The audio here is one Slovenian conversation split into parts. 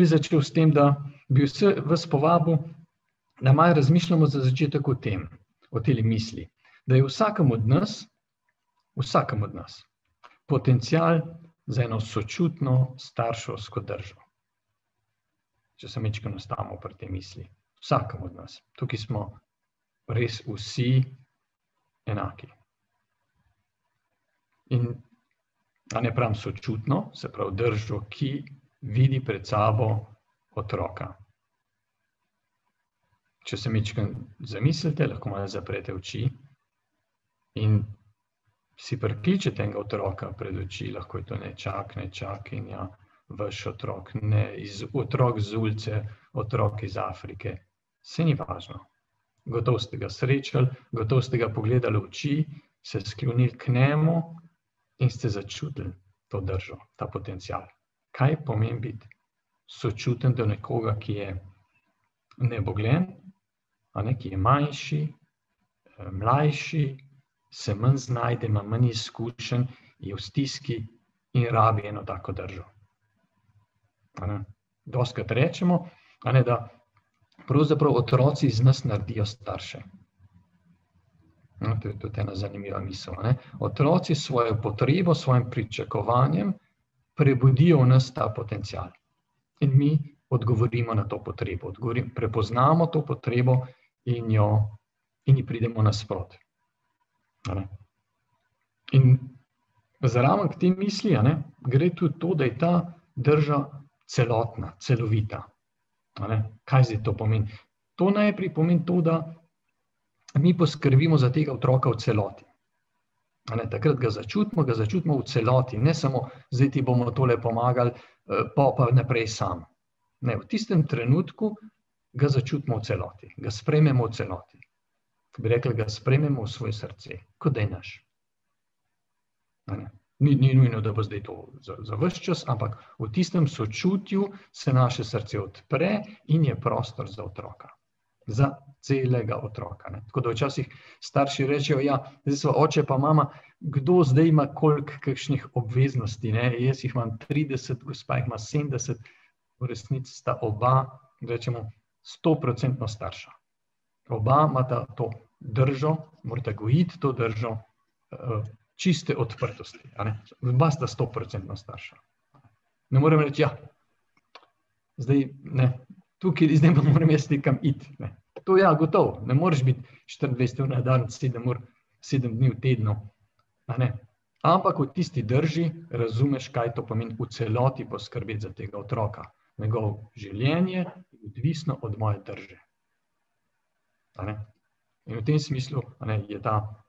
bi začel s tem, da bi vas povabil, da malo razmišljamo za začetek o tem, o tej misli, da je vsakem od nas potencial za eno sočutno starševsko držo. Če se malo nastavimo pri tej misli. Vsakem od nas. Tukaj smo res vsi enaki. In ne pravim sočutno, se pravi držo, ki vidi pred sabo otroka. Če se malo zamislite, lahko malo zaprete oči in si prikličete enega otroka pred oči, lahko je to nečak in ja, vaš otrok, otrok z ulice, otrok iz Afrike, saj ni važno. Gotovo ste ga srečali, gotovo ste ga pogledali v oči, se sklonili k njemu in ste začutili to držo, ta potencial. Kaj pomeni biti sočuten do nekoga, ki je nebogljen, ki je manjši, mlajši, se manj znajde, ima manj izkušenj, je v stiski in rabi eno tako držo. Dostikrat rečemo, da pravzaprav otroci iz nas naredijo starše. To je tudi ena zanimiva misel. Otroci s svojo potrebo, s svojim pričakovanjem prebudijo v nas ta potencial. In mi odgovorimo na to potrebo. Prepoznamo to potrebo in ji pridemo nasproti. In zraven k tej misli gre tudi to, da je ta drža celotna, celovita. Kaj zdaj to pomeni? To najprej pomeni to, da mi poskrbimo za tega otroka v celoti. Takrat ga začutimo v celoti, ne samo zdaj ti bomo tole pomagali, pa naprej sam. Ne, v tistem trenutku ga začutimo v celoti, ga sprejmemo v celoti. Bi rekli, ga sprejmemo v svoje srce, kot da je naš. Ni nujno, da bo zdaj to za ves čas, ampak v tistem sočutju se naše srce odpre in je prostor za otroka. Za celega otroka. Tako da včasih starši rečejo, ja, zdaj so oče pa mama, kdo zdaj ima koliko kakšnih obveznosti, jaz jih imam 30, gospa jih ima 70, v resnici sta oba, rečemo, 100% starša. Oba imata to držo, morata gojiti to držo čiste odprtosti. Oba sta 100% starša. Ne morem reči, ja, zdaj ne, tukaj zdaj pa moram jaz nekam iti. To ja, gotovo, ne moreš biti 24 ur na dan, 7 dni v tednu. Ampak v tisti drži razumeš, kaj to pomeni v celoti poskrbeti za tega otroka. Njegovo življenje je odvisno od moje drže. In v tem smislu je ta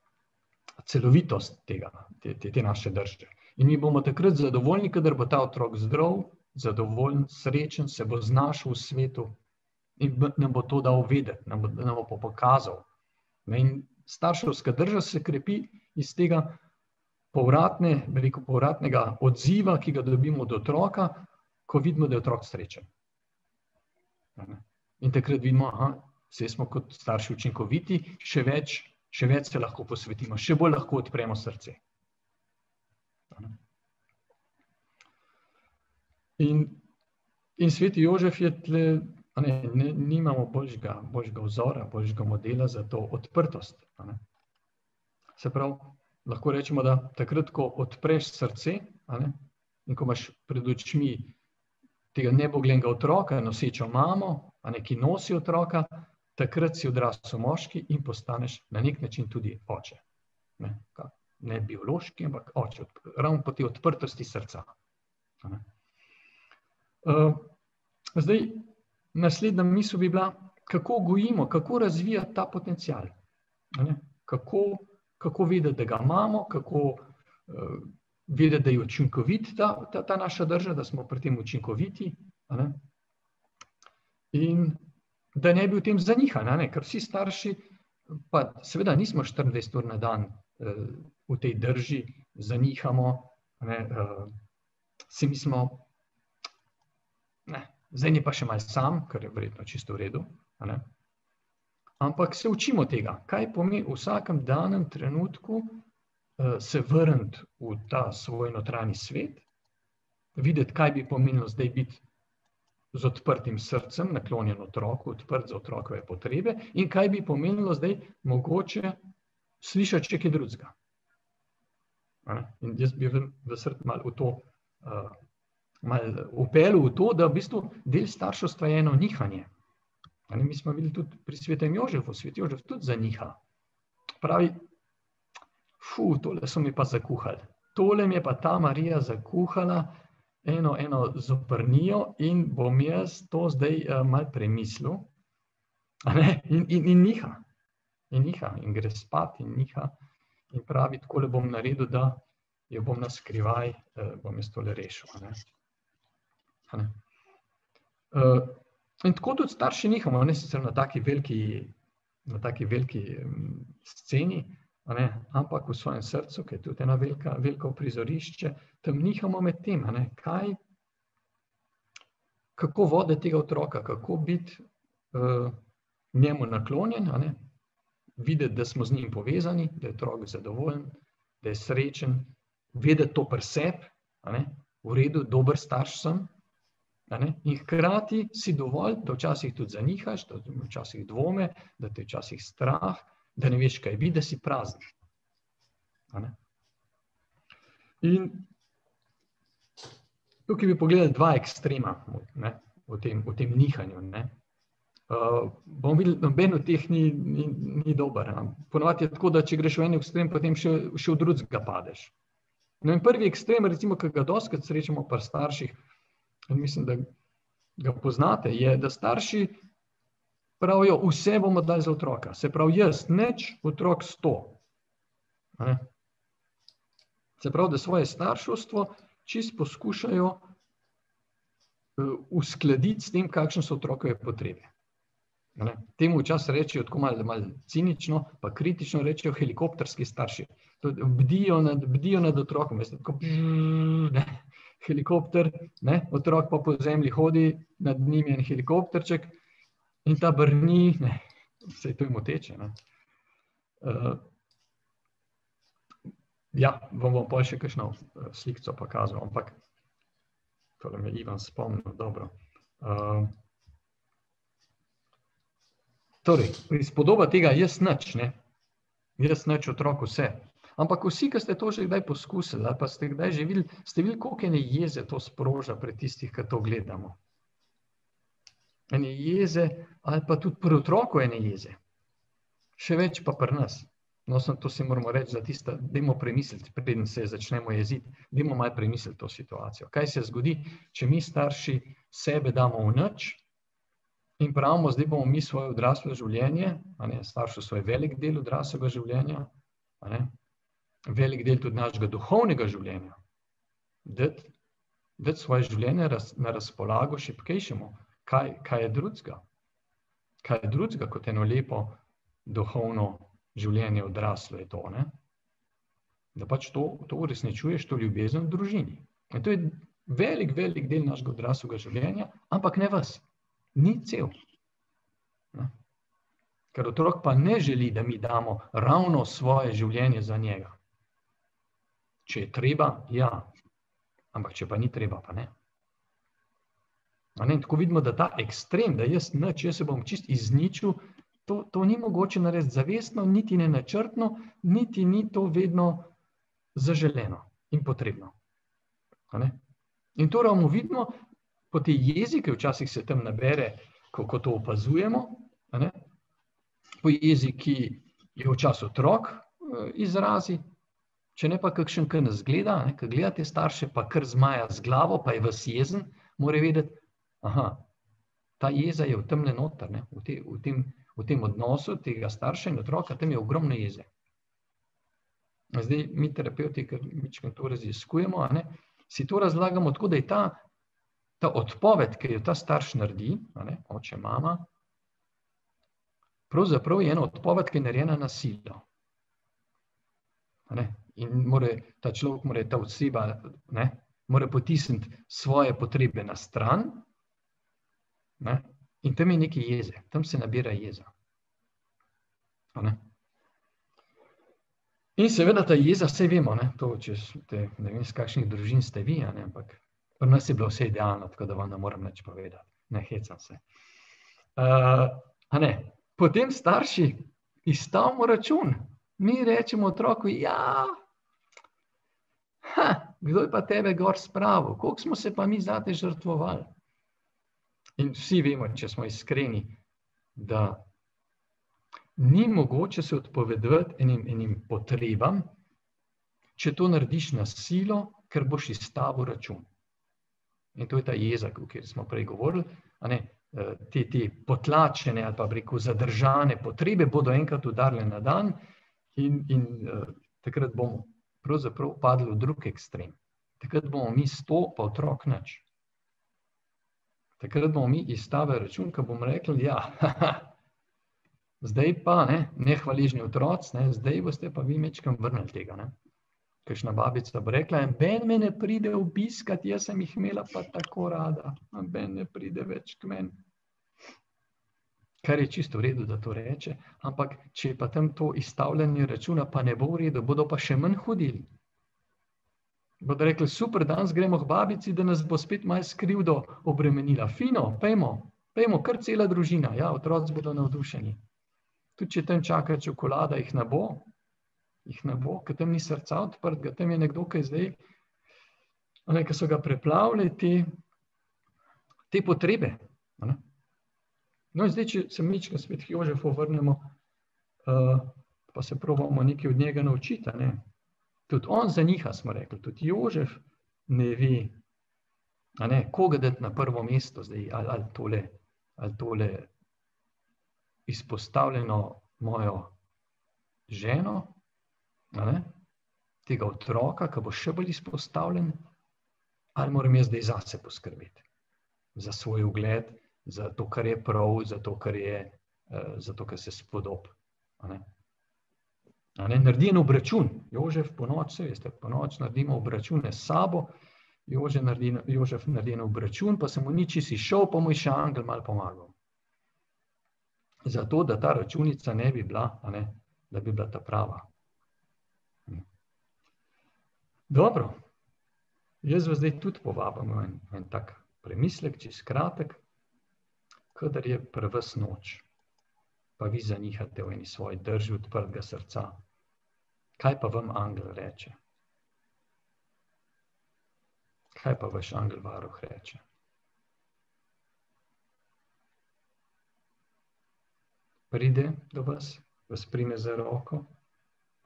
celovitost te naše drže. In mi bomo takrat zadovoljni, kadar bo ta otrok zdrav, zadovoljen, srečen, se bo znašel v svetu in nam bo to dal vedeti, nam bo pokazal. In starševska drža se krepi iz tega povratnega odziva, ki ga dobimo od otroka, ko vidimo, da je otrok srečen. In takrat vidimo, saj smo kot starši učinkoviti, še več se lahko posvetimo, še bolj lahko odpremo srce. In sveti Jožef je tle, nimamo boljšega vzora, boljšega modela za to odprtost. Se pravi, lahko rečemo, da takrat, ko odpreš srce in ko imaš pred očmi tega neboglenega otroka, nosečo mamo, ki nosi otroka, takrat si odrasel moški in postaneš na nek način tudi oče. Ne biološki, ampak oče, ravno po tej odprtosti srca. Zdaj, naslednja misel bi bila, kako gojimo, kako razvijati ta potencial. Kako vedeti, da ga imamo, kako vedeti, da je učinkovit ta naša drža, da smo pri tem učinkoviti. In da ne bi v tem zanihali, ker vsi starši, pa seveda nismo 24 ur na dan v tej drži, zanihamo, si mislimo, zdaj ni pa še malo sam, kar je verjetno čisto v redu, ampak se učimo tega, kaj pomeni v vsakem danem trenutku se vrniti v ta svoj notranji svet, videti, kaj bi pomenilo zdaj biti z odprtim srcem, naklonjen otroku, odprt za otrokove potrebe in kaj bi pomenilo zdaj mogoče slišati še kaj drugega. In jaz bi v srcu malo v to upeljal v to, da v bistvu del starševstva je eno nihanje. Mi smo videli tudi pri svetem Jožefu, svet Jožef tudi zaniha. Pravi, tole so mi pa zakuhali. Tole mi je pa ta Marija zakuhala, eno zoprnijo in bom jaz to zdaj malo premislil. In niha. In gre spat in niha. In pravi, takole bom naredil, da jo bom na skrivaj, bom jaz tole rešil. In tako tudi starši nihamo, ne sicer na taki veliki sceni, ampak v svojem srcu, ki je tudi ena veliko prizorišče, tam nihamo med tem, kako voditi tega otroka, kako biti njemu naklonjen, videti, da smo z njim povezani, da je otrok zadovoljen, da je srečen, vedeti to pri sebi, v redu, dober starš sem, in hkrati si dovolj, da včasih tudi zanihaš, da včasih dvome, da te včasih strah, da ne veš, kaj bi, da si prazen. In tukaj bi pogledali dva ekstrema v tem nihanju. Bomo videli, noben od teh ni dober. Ponovadi je tako, da če greš v en ekstrem, potem še v drugega padeš. In prvi ekstrem, recimo, ki ga dostikrat srečamo pri starših, in mislim, da ga poznate, je, da starši pravijo, vse bomo dali za otroka. Se pravi, jaz nič, otrok 100. Se pravi, da svoje starševstvo čisto poskušajo uskladiti s tem, kakšne so otrokove potrebe. Temu včasih rečejo, tako malo cinično, pa kritično rečejo helikopterski starši. Bdijo nad otrokom, veste, tako helikopter, otrok pa po zemlji hodi, nad njim je en helikopterček, in ta brni, vse to je moteče. Vam bom pa še kakšno slikco pokazal, ampak tole me Ivan spomnil, dobro. Torej, prispodoba tega jaz nič, otrok vse. Ampak vsi, ki ste to že kdaj poskusili, ali pa ste kdaj že videli, ste videli, koliko ene jeze to sproža pri tistih, ki to gledamo. Ene jeze, ali pa tudi pri otroku ene jeze. Še več pa pri nas. No, to si moramo reči za tista, dajmo premisliti, preden se začnemo jeziti, dajmo malo premisliti to situacijo. Kaj se zgodi, če mi starši sebe damo v nič in pravimo, zdaj bomo mi svoje odraslo življenje, starševstvo je velik del odraslega življenja, velik del tudi našega duhovnega življenja, dati svoje življenje na razpolago šibkejšemu. Kaj je drugega? Kaj je drugega kot eno lepo duhovno življenje odraslo je to, da pač to uresničuješ, to ljubezen v družini. In to je velik del našega odraslega življenja, ampak ne ves, ni cel. Ker otrok pa ne želi, da mi damo ravno svoje življenje za njega. Če je treba, ja, ampak če pa ni treba, pa ne. Tako vidimo, da ta ekstrem, da jaz se bom čist izničil, to ni mogoče narediti zavestno, niti ne načrtno, niti ni to vedno zaželeno in potrebno. In to ravno vidimo po tej jezi, ki včasih se tam nabere, ko to opazujemo, po jezi, ki je včasih otrok izrazi, če ne pa kakšen, ki nas gleda, ki gleda te starše, pa kar zmaja z glavo, pa je ves jezen, mora vedeti, ta jeza je v temle noter, v tem odnosu tega starša in otroka, tam je ogromno jeze. Zdaj, mi terapeuti, ker mičkrat to raziskujemo, si to razlagamo tako, da je ta odpoved, ki jo ta starš naredi, oče, mama, pravzaprav je ena odpoved, ki je narejena na silo. In ta človek, ta oseba, mora potisniti svoje potrebe na stran, in tam je nekaj jeze, tam se nabira jeza. In seveda ta jeza, vse vemo, to, če ste, ne vem, z kakšnih družin ste vi, ampak pri nas je bilo vse idealno, tako da vam ne moram nič povedati. Ne hecam se. Potem starši izstavimo račun. Mi rečemo otroku, ja, kdo je pa tebe gor spravil? Koliko smo se pa mi zate žrtvovali? In vsi vemo, če smo iskreni, da ni mogoče se odpovedati enim potrebam, če to narediš na silo, ker boš izstavil račun. In to je ta jeza, o kateri smo prej govorili, te potlačene ali pa zadržane potrebe bodo enkrat udarile na dan in takrat bomo pravzaprav padli v drug ekstrem. Takrat bomo mi 100, pa otrok nič. Takrat bomo mi izstavili račun, ko bomo rekli, ja, zdaj pa, nehvaležni otroci, zdaj boste pa vi mečkam vrnili tega. Kakšna babica bo rekla, ben me ne pride obiskat, jaz sem jih imela pa tako rada, ben ne pride več k meni. Kar je čisto v redu, da to reče, ampak če je pa tam to izstavljanje računa, pa ne bo v redu, bodo pa še manj hodili. Bodo rekli, super, danes gremo k babici, da nas bo spet malo krivdo obremenila. Fino, pejmo, kar cela družina. Ja, otroci bodo navdušeni. Tudi če tam čaka čokolada, jih ne bo, ker tam ni srca odprtega, tam je nekdo, ki je zdaj, ki so ga preplavili te potrebe. No, in zdaj, če se mička spet k Jožefu vrnemo, pa se probamo nekaj od njega naučiti. Tudi on zaniha, smo rekli, tudi Jožef ne ve, koga dati na prvo mesto zdaj, ali tole izpostavljeno mojo ženo, tega otroka, ki bo še bolj izpostavljen, ali moram jaz zdaj zase poskrbeti, za svoj ugled, za to, kar je prav, za to, kar se spodob. Naredi en obračun. Jožef ponoči, veste, ponoči naredimo obračune s sabo, Jožef naredi en obračun, pa se mu niči si šel, pa mu je še angel malo pomagal. Zato, da ta računica ne bi bila, da bi bila ta prava. Dobro, jaz vas zdaj tudi povabim en tak premislek, čist kratek, kadar je pri vas noč, pa vi zanihate v eni svoji drži odprtega srca. Kaj pa vam angel reče? Kaj pa vaš angel varuh reče? Pride do vas, vas prime za roko,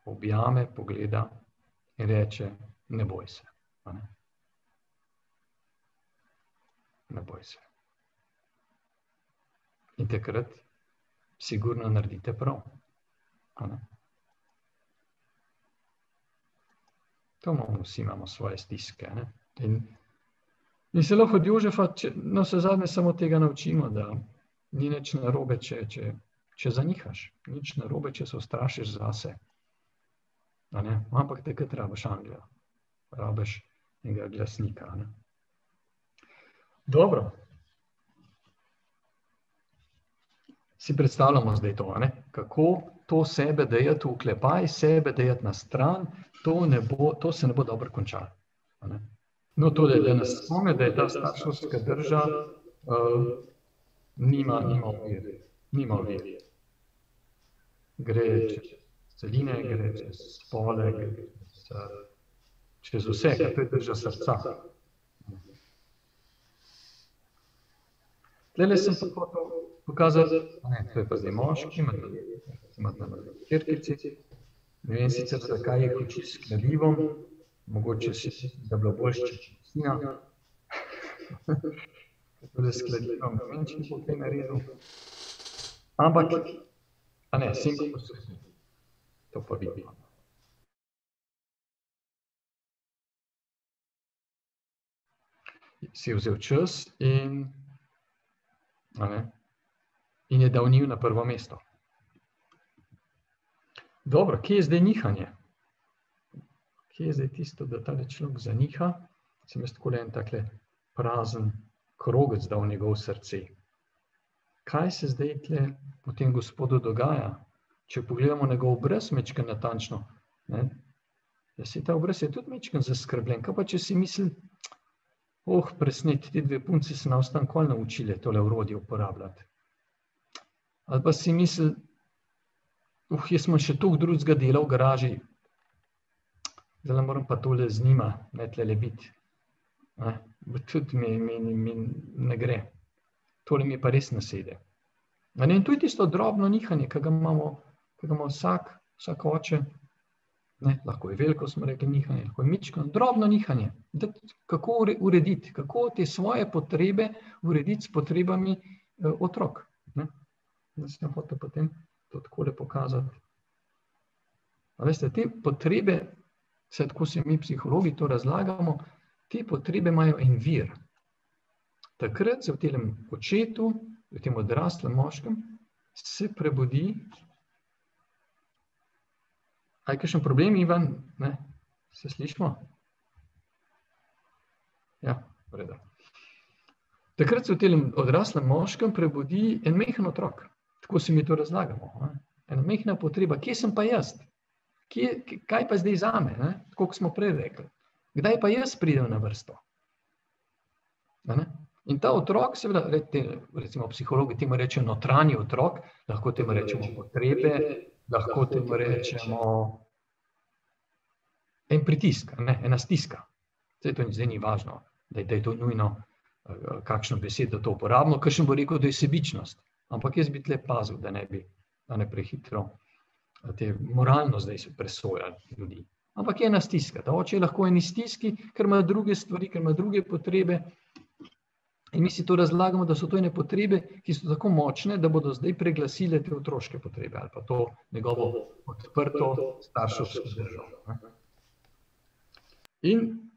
objame, pogleda in reče, ne boj se. Ne boj se. In takrat sigurno naredite prav. To vsi imamo svoje stiske. In se lahko od Jožefa, vse zadnje samo tega naučimo, da ni nič narobe, če zanihaš. Nič narobe, če se ustrašiš zase. Ampak takrat rabiš angela. Rabiš enega glasnika. Dobro. Si predstavljamo zdaj to, kako to sebe dajati v oklepaj, sebe dajati na stran, to se ne bo dobro končalo. No, to, da nas spomne, da je ta starševska drža, nima ovir. Gre čez celine, gre čez spole, gre čez vse, kar to je drža srca. Tlele sem pa hotel pokazati, to je pa zdaj moški, imate na črtici, ne vem sicer, zakaj je koči s kladivom, mogoče si, da bilo boljš čečina, tudi s kladivom, ne vem, če bo kaj naredil, ampak, sinko poslušaj, to pa vidi. Si je vzel čas in je dal njiju na prvo mesto. Dobro, kje je zdaj nihanje? Kje je zdaj tisto, da tale človek zaniha? Sem jaz takole en takle prazen krogec dal v njegov srce. Kaj se zdaj tle v tem gospodu dogaja? Če pogledamo njegov obraz mečken natančno, ta obraz je tudi mečken zaskrbljen. Kaj pa, če si misli, presnet, te dve punci se na osnovni šoli naučili tole orodje uporabljati. Ali pa si misli, jaz sem še toliko drugega dela v garaži, zdaj moram pa tole z njima, ne tlele biti. Tudi mi ne gre. Tole mi pa res ne sede. In to je tisto drobno nihanje, ki ga ima vsak oče. Lahko je veliko, smo rekli, nihanje, lahko je mičko, drobno nihanje. Kako urediti, kako te svoje potrebe urediti s potrebami otrok. Da se ne hoče potem to takole pokazati. A veste, te potrebe, tako se mi psihologi to razlagamo, te potrebe imajo en vir. Takrat se v tem očetu, v tem odraslem moškem, se prebudi. A je kakšen problem, Ivan? Ne? Se slišimo? Ja, v redu. Takrat se v tem odraslem moškem prebudi en majhen otrok. Tako si mi to razlagamo. Ena majhna potreba. Kje sem pa jaz? Kaj pa zdaj zame? Tako kot smo prej rekli. Kdaj pa jaz pridem na vrsto? In ta otrok, seveda, recimo psihologi temu rečejo notranji otrok, lahko temu rečemo potrebe, lahko temu rečemo en pritisk, ena stiska. Zdaj ni važno, da je to nujno, kakšno besedo to uporabno, kakšen bo rekel, da je sebičnost. Ampak jaz bi tle pazil, da ne prehitro te moralno zdaj se presojali ljudi. Ampak je ena stiska. Ta oče je lahko eni stiski, ker ima druge stvari, ker ima druge potrebe. In mi si to razlagamo, da so to ene potrebe, ki so tako močne, da bodo zdaj preglasile te otroške potrebe ali pa to njegovo odprto starševsko držo. In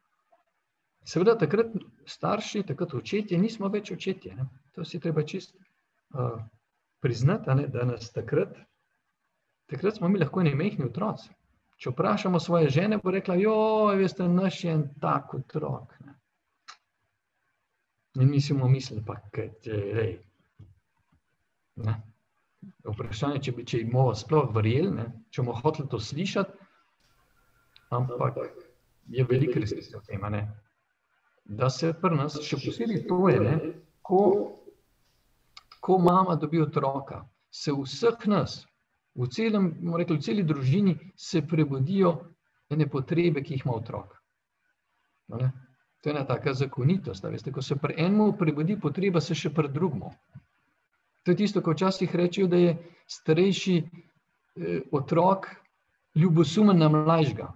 seveda takrat starši, takrat očetje, nismo več očetje. To si treba čisto priznati, da nas takrat smo mi lahko eni majhni otroci. Če vprašamo svoje žene, bo rekla, veste, naš je en tak otrok. In mi si bomo mislili, pa kaj, vprašanje, če jim bomo sploh verjeli, če bomo hoteli to slišati, ampak je veliko resnice v tem, da se pri nas, še posebej to je, ko mama dobi otroka, se vseh nas, v celi družini se prebudijo ene potrebe, ki jih ima otrok. To je ena taka zakonitost. Veste, ko se pri enemu prebudi potreba, se še pri drugemu. To je tisto, ko včasih rečejo, da je starejši otrok ljubosumen na mlajšega.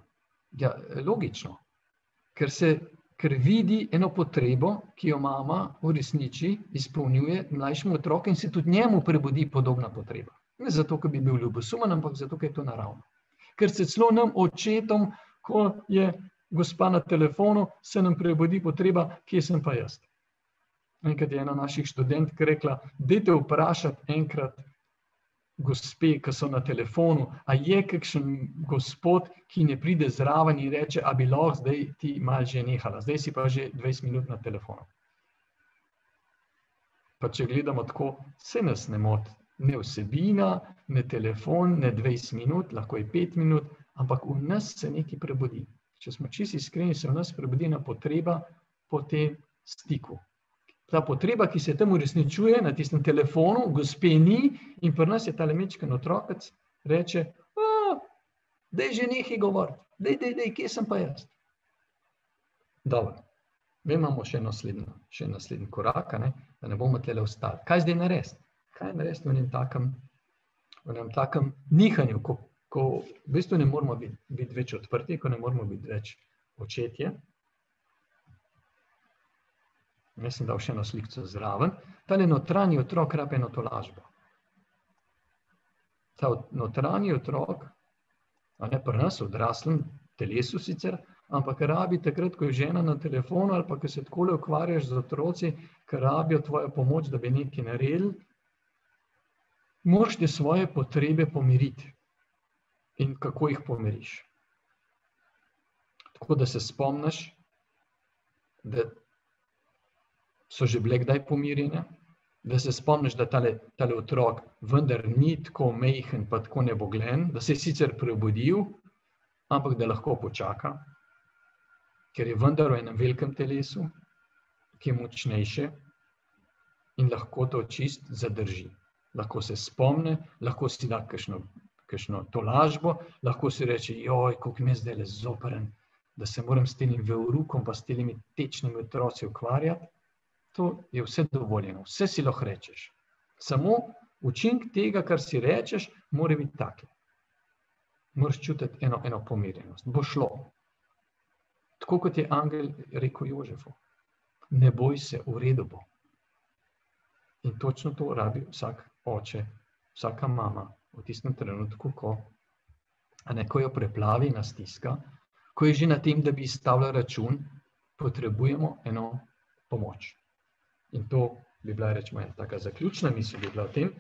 Ja, logično. Ker vidi eno potrebo, ki jo mama v resnici izpolnjuje mlajšemu otroku in se tudi njemu prebudi podobna potreba. Ne zato, ker bi bil ljubosumen, ampak zato, ker je to naravno. Ker se celo nam očetom, ko je gospa na telefonu, se nam prebudi potreba, kje sem pa jaz. Enkrat je ena naših študentk rekla, dajte vprašati enkrat gospe, ki so na telefonu, a je kakšen gospod, ki ne pride zraven in reče, a bi lahko zdaj ti malo že nehala, zdaj si pa že 20 minut na telefonu. Pa če gledamo tako, se nas ne moti. Ne vsebina, ne telefon, ne 20 minut, lahko je 5 minut, ampak v nas se nekaj prebudi. Če smo čisto iskreni, se v nas prebudi ena potreba po tem stiku. Ta potreba, ki se tam uresničuje na tistem telefonu, gospe ni, in pri nas je tale majčken otrokec, reče, daj že nekaj govoriti, daj, kje sem pa jaz? Dobro, mi imamo še naslednji korak, da ne bomo tlele ostali. Kaj zdaj narediti? Kaj narediti v enem takem nihanju, ko v bistvu ne moramo biti več odprti, ko ne moramo biti več očetje. Jaz sem dal še eno slikco zraven. Tale notranji otrok rabi eno tolažbo. Ta notranji otrok, pri nas v odraslem telesu sicer, ampak rabi takrat, ko je žena na telefonu ali pa ko se takole ukvarjaš z otroci, ki rabijo tvojo pomoč, da bi nekaj naredili, moraš te svoje potrebe pomiriti. In kako jih pomiriš? Tako, da se spomniš, da so že bile kdaj pomirjene, da se spomniš, da tale otrok vendar ni tako majhen pa tako neboglen, da se je sicer prebudil, ampak da lahko počaka, ker je vendar v enem velikem telesu, ki je močnejše in lahko to čist zadrži. Lahko se spomne, lahko si da kakšno tolažbo, lahko si reče, joj, koliko mi je zdaj zoperen, da se moram s tem veurukom pa s temi tečnimi otroci ukvarjati. To je vse dovoljeno, vse si lahko rečeš. Samo učinek tega, kar si rečeš, mora biti takle. Moraš čutiti eno pomirjenost. Bo šlo. Tako kot je angel rekel Jožefu. Ne boj se, v redu bo. In točno to rabi vsak oče, vsaka mama v tistem trenutku, ko jo preplavi na stiska, ko je že na tem, da bi izstavila račun, potrebujemo eno pomoč. In to bi bila, rečemo, ena taka zaključna misel bi bila v tem,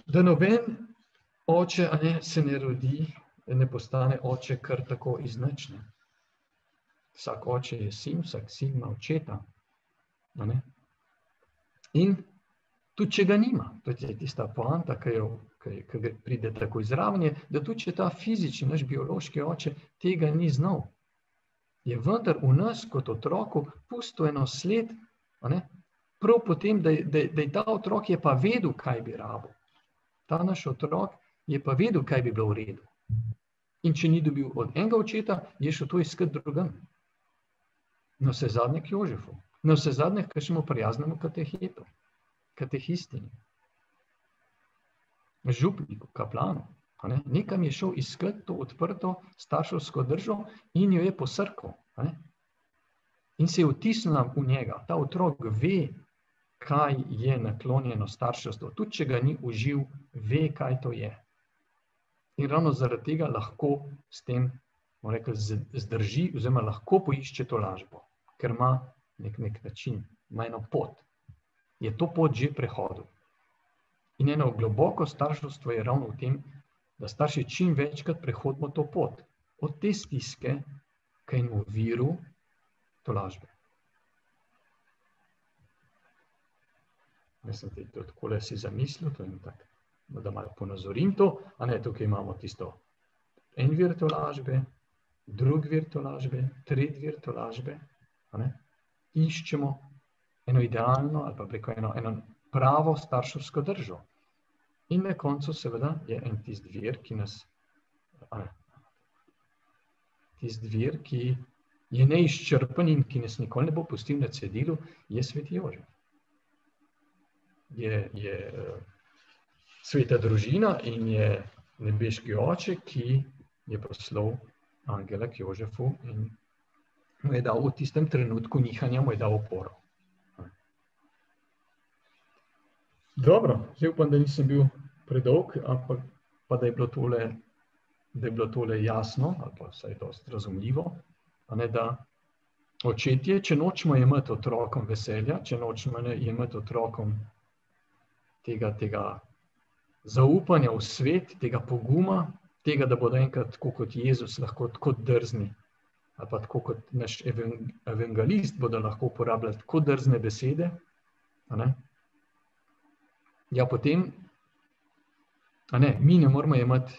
da noben oče se ne rodi, ne postane oče kar tako iz nič. Vsak oče je sin, vsak sin ima očeta. In tudi če ga nima, to je tista poanta, ki pride tako izraven, da tudi če ta fizični, naš biološki oče tega ni znal, je vendar v nas kot otroku pustil eno sled, prav potem, da je ta otrok je pa vedel, kaj bi rabil. Ta naš otrok je pa vedel, kaj bi bilo v redu. In če ni dobil od enega očeta, je šel to iskati drugam. Na vse zadnje k Jožefu, na vse zadnje k kakšnemu prijaznemu katehetu, katehistini, župniku, kaplanu. Nekam je šel iskati to odprto starševsko držo in jo je posrkal. In se je vtisnila v njega. Ta otrok ve, kaj je naklonjeno starševstvo. Tudi če ga ni uživ, ve, kaj to je. In ravno zaradi tega lahko s tem, bomo rekli, zdrži, oziroma lahko poišče tolažbo, ker ima nek način, ima eno pot. Je to pot že prehodil. In eno globoko starševstvo je ravno v tem, da starši čim večkrat prehodimo to pot. Od te stiske k enemu viru tolažbe. Jaz sem to takole si zamislil, to je tako, da malo ponazorim to, tukaj imamo tisto en vir tolažbe, drug vir tolažbe, tretji vir tolažbe. Iščemo eno idealno ali pa preko eno pravo starševsko držo. In na koncu seveda je en tisti vir, ki je neizčrpen in ki nas nikoli ne bo pustil na cedilu, je sveti Jožef. Je sveta družina in je nebeški oče, ki je poslal angela k Jožefu in mu je dal v tistem trenutku nihanja, mu je dal oporo. Dobro, zdaj upam, da nisem bil predolg, ampak pa da je bilo tole jasno, ali pa vsaj dosti razumljivo, da očetje, če nočemo jemati otrokom veselja, če nočemo jemati otrokom tega zaupanja v svet, tega poguma, tega, da bodo enkrat tako kot Jezus lahko tako drzni, ali pa tako kot naš evangelist bodo lahko uporabljali tako drzne besede, ja, potem mi ne moramo jemati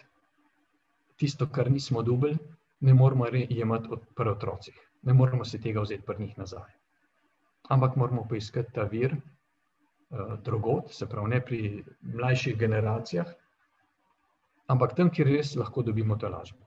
tisto, kar nismo dobili, ne moramo jemati pri otrocih. Ne moramo se tega vzeti pri njih nazaj. Ampak moramo poiskati ta vir drugod, se pravi ne pri mlajših generacijah, ampak tam, kjer res lahko dobimo tolažbo.